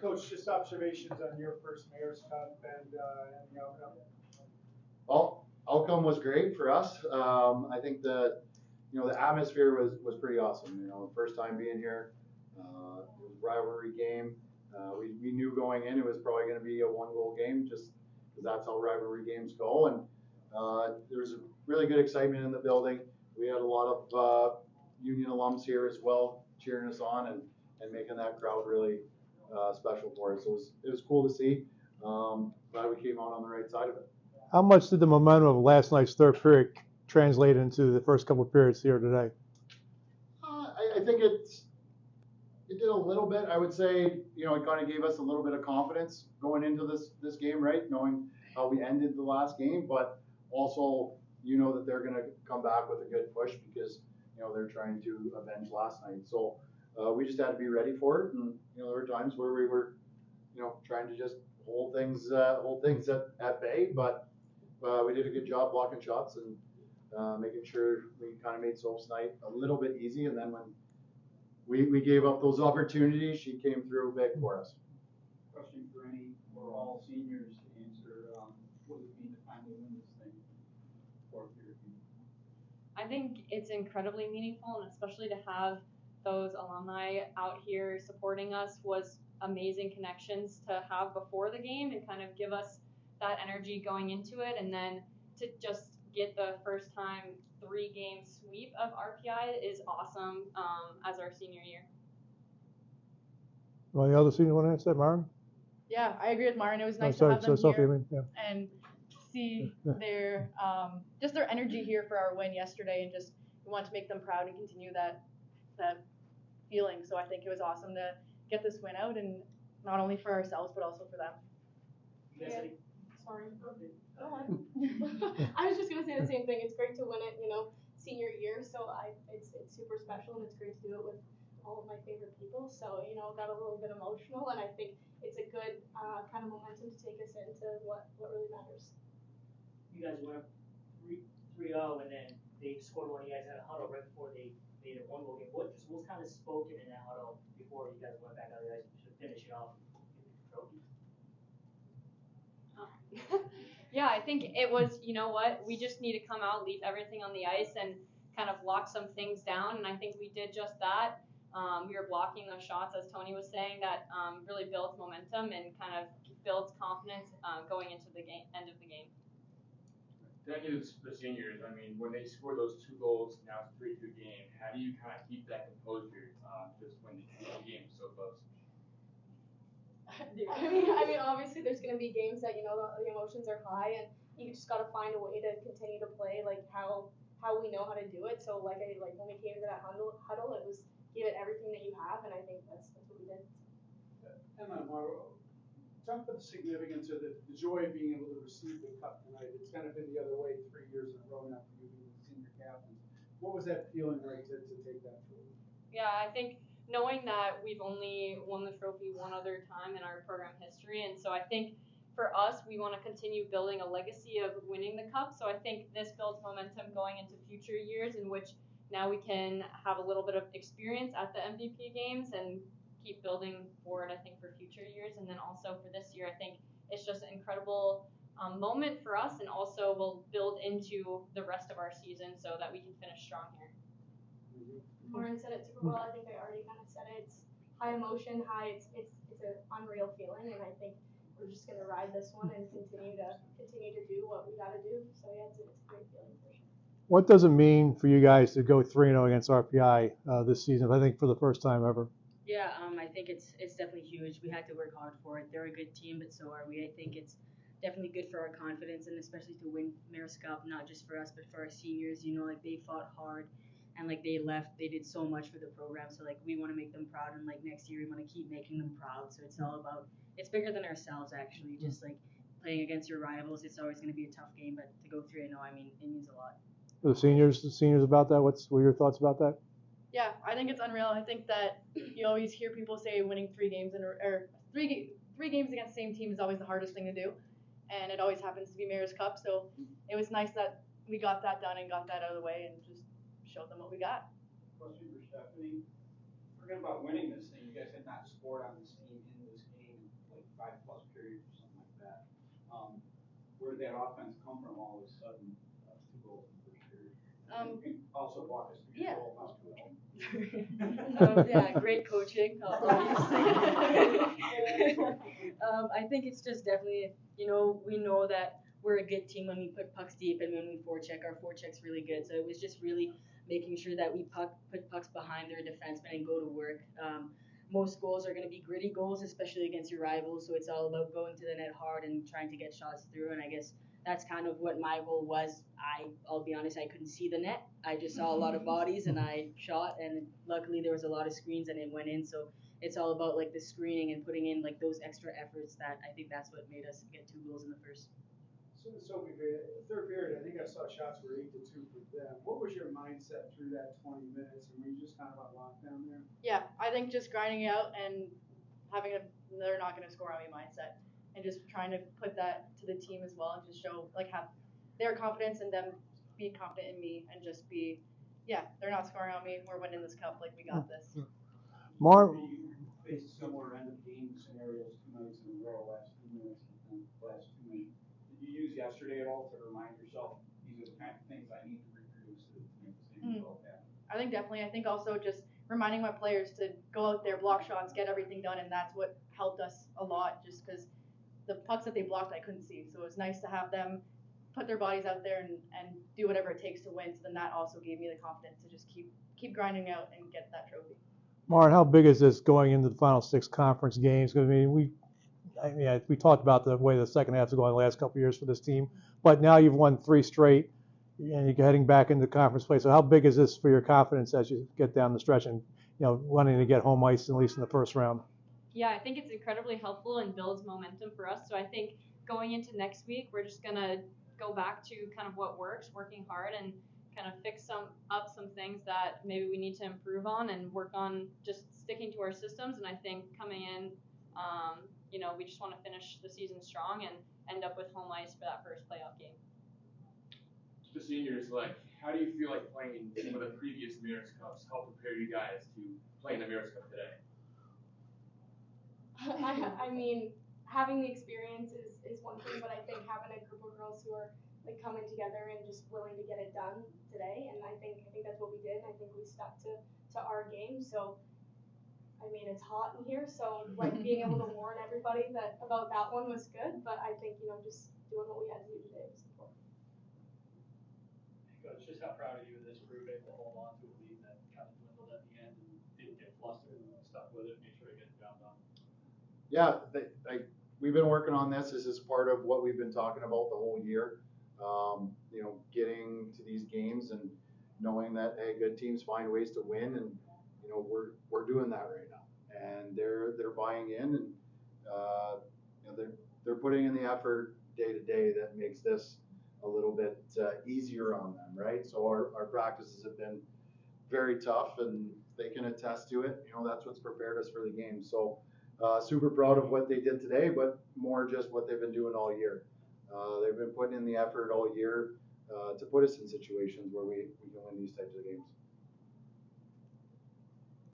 Coach, just observations on your first Mayor's Cup and the outcome. Well, outcome was great for us. I think the atmosphere was pretty awesome. First time being here. It was a rivalry game. We knew going in it was probably going to be a 1-goal game, just because that's how rivalry games go. And there was a really good excitement in the building. We had a lot of Union alums here as well, cheering us on and making that crowd really special for us. So it was cool to see. Glad we came out on the right side of it. How much did the momentum of last night's third period translate into the first couple of periods here today? I think it did a little bit. I would say, it kind of gave us a little bit of confidence going into this game, right? Knowing how we ended the last game, but also, that they're going to come back with a good push because, they're trying to avenge last night. So we just had to be ready for it. And, there were times where we were, trying to just hold things at bay, but we did a good job blocking shots and making sure we kind of made Soph's night a little bit easy. And then when we gave up those opportunities, she came through big for us. Question for all seniors to answer. What does it mean to finally win this thing? I think it's incredibly meaningful, and especially to have those alumni out here supporting us was amazing connections to have before the game and kind of give us that energy going into it, and then to just get the first time 3-game sweep of RPI is awesome as our senior year. Well, the other senior want to answer that, Maren? Yeah, I agree with Maren. It was nice to have them Sophie, here and see their just their energy here for our win yesterday, and just we want to make them proud and continue that feeling. So I think it was awesome to get this win out, and not only for ourselves but also for them. Yeah. Sorry. Go on. I was just gonna say the same thing. It's great to win it, senior year. So it's super special, and it's great to do it with all of my favorite people. So got a little bit emotional, and I think it's a good kind of momentum to take us into what really matters. You guys went up 3-0, and then they scored one. You guys had a huddle right before they made a 1-goal game. What was kind of spoken in that huddle before you guys went back out? You guys should finish it off with the trophy. Yeah, I think it was, we just need to come out, leave everything on the ice, and kind of lock some things down. And I think we did just that. We were blocking those shots, as Tony was saying, that really builds momentum and kind of builds confidence going into the end of the game. Thank you to the seniors. I mean, when they score those 2 goals, now it's a 3-2 game. How do you kind of keep that composure just when the game is so close? I mean, obviously there's going to be games that the emotions are high, and you just got to find a way to continue to play like how we know how to do it. So like when we came into that huddle, it was give it everything that you have, and I think that's what we did. Emma, talk about the significance of the joy of being able to receive the cup tonight. It's kind of been the other way 3 years in a row now for you being the senior captain. What was that feeling like to take that forward? Yeah, I think knowing that we've only won the trophy one other time in our program history, and so I think for us, we want to continue building a legacy of winning the cup. So I think this builds momentum going into future years in which now we can have a little bit of experience at the MVP games and keep building forward, I think, for future years. And then also for this year, I think it's just an incredible moment for us, and also will build into the rest of our season so that we can finish strong here. Maren said it super well. I think I already kind of said it. It's high emotion, it's an unreal feeling, and I think we're just gonna ride this one and continue to do what we gotta do. So yeah, it's a great feeling for sure. What does it mean for you guys to go 3-0 against RPI this season? I think for the first time ever. Yeah, I think it's definitely huge. We had to work hard for it. They're a good team, but so are we. I think it's definitely good for our confidence, and especially to win Mayor's Cup, not just for us, but for our seniors. They fought hard, and they did so much for the program. So we want to make them proud, and next year we want to keep making them proud. So it's all about, it's bigger than ourselves actually. Just playing against your rivals, it's always going to be a tough game, but to go 3-0, I mean, it means a lot. The seniors about that. What are your thoughts about that? Yeah, I think it's unreal. I think that you always hear people say winning 3 games or three games against the same team is always the hardest thing to do, and it always happens to be Mayor's Cup. So it was nice that we got that done and got that out of the way and just showed them what we got. Question for Stephanie. Forget about winning this thing. You guys had not scored on this team in this 5+ periods or something like that. Where did that offense come from all of a sudden? 2 goals in the first period. And also walk us through your role as coach. Yeah, great coaching, obviously. I think it's just definitely, we know that we're a good team when we put pucks deep and when we forecheck. Our forecheck's really good. So it was just really making sure that we put pucks behind their defensemen and go to work. Most goals are going to be gritty goals, especially against your rivals. So it's all about going to the net hard and trying to get shots through. And I guess that's kind of what my goal was. I'll be honest, I couldn't see the net. I just saw a lot of bodies and I shot, and luckily there was a lot of screens and it went in. So it's all about like the screening and putting in like those extra efforts that I think that's what made us get 2 goals in the first. So Sophie, third period, I think I saw shots were 8-2 for them. What was your mindset through that 20 minutes? And were you just kind of on lockdown there? Yeah, I think just grinding it out and having they're not going to score on me mindset, and just trying to put that to the team as well, and just show have their confidence and them be confident in me, and just be, they're not scoring on me. We're winning this cup. We got this. Mark, You faced similar end of game scenarios 2 nights in a row, last 2 minutes, and last 2 minutes. Did you use yesterday at all to remind yourself these are the kind of things I need to reproduce to make the same result happen? I think definitely. I think also just reminding my players to go out there, block shots, get everything done, and that's what helped us a lot. Just because the pucks that they blocked, I couldn't see, so it was nice to have them put their bodies out there and do whatever it takes to win. So then that also gave me the confidence to just keep grinding out and get that trophy. Maren, how big is this going into the final 6 conference games? Because we talked about the way the second half's going the last couple of years for this team, but now you've won 3 straight, and you're heading back into conference play. So how big is this for your confidence as you get down the stretch and wanting to get home ice at least in the first round? Yeah, I think it's incredibly helpful and builds momentum for us. So I think going into next week, we're just gonna go back to kind of what works, working hard, and kind of fix some things that maybe we need to improve on, and work on just sticking to our systems. And I think coming in, we just want to finish the season strong and end up with home ice for that first playoff game. The seniors, how do you feel like playing in some of the previous Mariners Cups helped prepare you guys to play in the Mariners Cup today? I mean, having the experience is one thing, but I think having a group of girls who are coming together and just willing to get it done today, and I think that's what we did. And I think we stuck to our game. So I mean, it's hot in here, so being able to warn everybody about that one was good. But I think just doing what we had to do today was important. Coach, just how proud of you of this group able to hold on to a lead that kind of dwindled at the end and didn't get flustered and stuck with it, made sure to get the job done. Yeah, we've been working on this. This is part of what we've been talking about the whole year. Getting to these games and knowing that good teams find ways to win, and we're doing that right now, and they're buying in, and they're putting in the effort day to day that makes this a little bit easier on them, right? So our practices have been very tough, and they can attest to it. That's what's prepared us for the game. So super proud of what they did today, but more just what they've been doing all year. They've been putting in the effort all year to put us in situations where we can win these types of games.